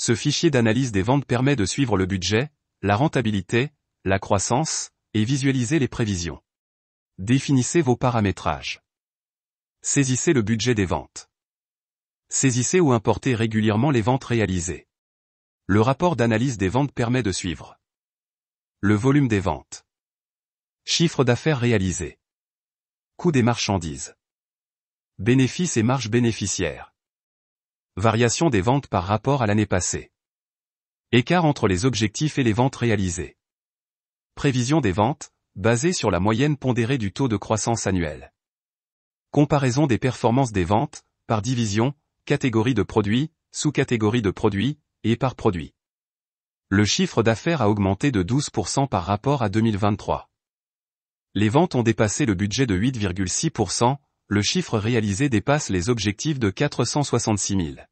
Ce fichier d'analyse des ventes permet de suivre le budget, la rentabilité, la croissance, et visualiser les prévisions. Définissez vos paramétrages. Saisissez le budget des ventes. Saisissez ou importez régulièrement les ventes réalisées. Le rapport d'analyse des ventes permet de suivre le volume des ventes, chiffre d'affaires réalisé, coût des marchandises, bénéfices et marge bénéficiaire, variation des ventes par rapport à l'année passée, écart entre les objectifs et les ventes réalisées, prévision des ventes, basée sur la moyenne pondérée du taux de croissance annuel, comparaison des performances des ventes, par division, catégorie de produits, sous-catégorie de produits, et par produit. Le chiffre d'affaires a augmenté de 12% par rapport à 2023. Les ventes ont dépassé le budget de 8,6%, le chiffre réalisé dépasse les objectifs de 466 000.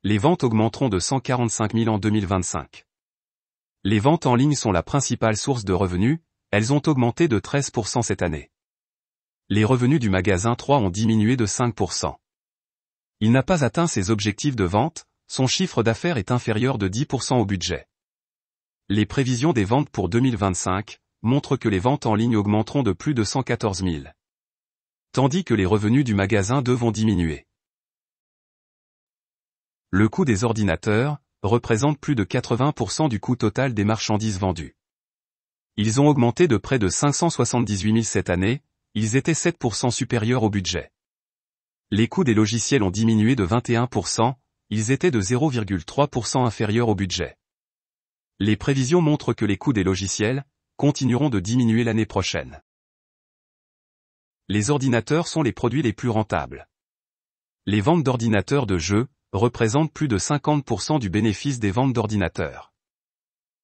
Les ventes augmenteront de 145 000 en 2025. Les ventes en ligne sont la principale source de revenus, elles ont augmenté de 13% cette année. Les revenus du magasin 3 ont diminué de 5%. Il n'a pas atteint ses objectifs de vente, son chiffre d'affaires est inférieur de 10% au budget. Les prévisions des ventes pour 2025 montrent que les ventes en ligne augmenteront de plus de 114 000. Tandis que les revenus du magasin 2 vont diminuer. Le coût des ordinateurs représente plus de 80% du coût total des marchandises vendues. Ils ont augmenté de près de 578 000 cette année, ils étaient 7% supérieurs au budget. Les coûts des logiciels ont diminué de 21%, ils étaient de 0,3% inférieurs au budget. Les prévisions montrent que les coûts des logiciels continueront de diminuer l'année prochaine. Les ordinateurs sont les produits les plus rentables. Les ventes d'ordinateurs de jeux représentent plus de 50% du bénéfice des ventes d'ordinateurs.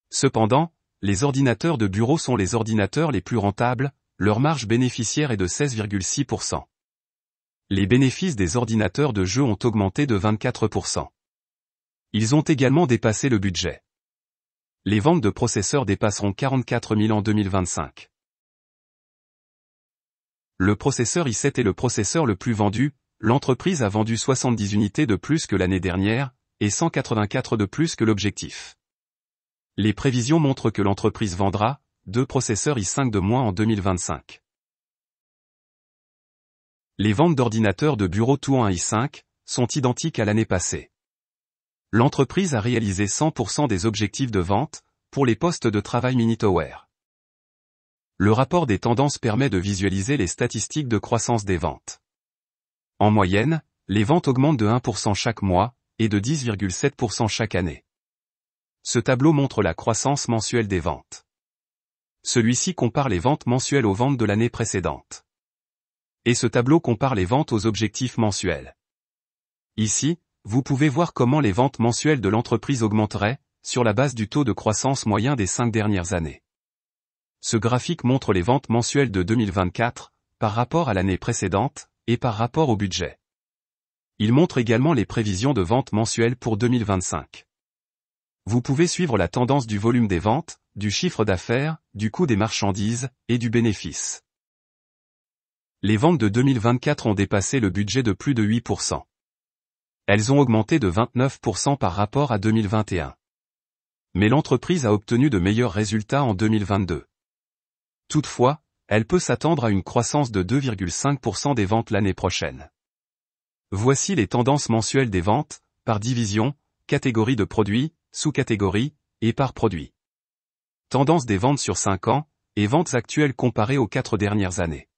Cependant, les ordinateurs de bureau sont les ordinateurs les plus rentables, leur marge bénéficiaire est de 16,6%. Les bénéfices des ordinateurs de jeux ont augmenté de 24%. Ils ont également dépassé le budget. Les ventes de processeurs dépasseront 44 000 en 2025. Le processeur i7 est le processeur le plus vendu, l'entreprise a vendu 70 unités de plus que l'année dernière, et 184 de plus que l'objectif. Les prévisions montrent que l'entreprise vendra 2 processeurs i5 de moins en 2025. Les ventes d'ordinateurs de bureau Tout-en-un i5 sont identiques à l'année passée. L'entreprise a réalisé 100% des objectifs de vente pour les postes de travail Minitower. Le rapport des tendances permet de visualiser les statistiques de croissance des ventes. En moyenne, les ventes augmentent de 1% chaque mois et de 10,7% chaque année. Ce tableau montre la croissance mensuelle des ventes. Celui-ci compare les ventes mensuelles aux ventes de l'année précédente. Et ce tableau compare les ventes aux objectifs mensuels. Ici, vous pouvez voir comment les ventes mensuelles de l'entreprise augmenteraient, sur la base du taux de croissance moyen des 5 dernières années. Ce graphique montre les ventes mensuelles de 2024, par rapport à l'année précédente, et par rapport au budget. Il montre également les prévisions de ventes mensuelles pour 2025. Vous pouvez suivre la tendance du volume des ventes, du chiffre d'affaires, du coût des marchandises, et du bénéfice. Les ventes de 2024 ont dépassé le budget de plus de 8%. Elles ont augmenté de 29% par rapport à 2021. Mais l'entreprise a obtenu de meilleurs résultats en 2022. Toutefois, elle peut s'attendre à une croissance de 2,5% des ventes l'année prochaine. Voici les tendances mensuelles des ventes, par division, catégorie de produits, sous-catégorie, et par produit. Tendance des ventes sur 5 ans, et ventes actuelles comparées aux 4 dernières années.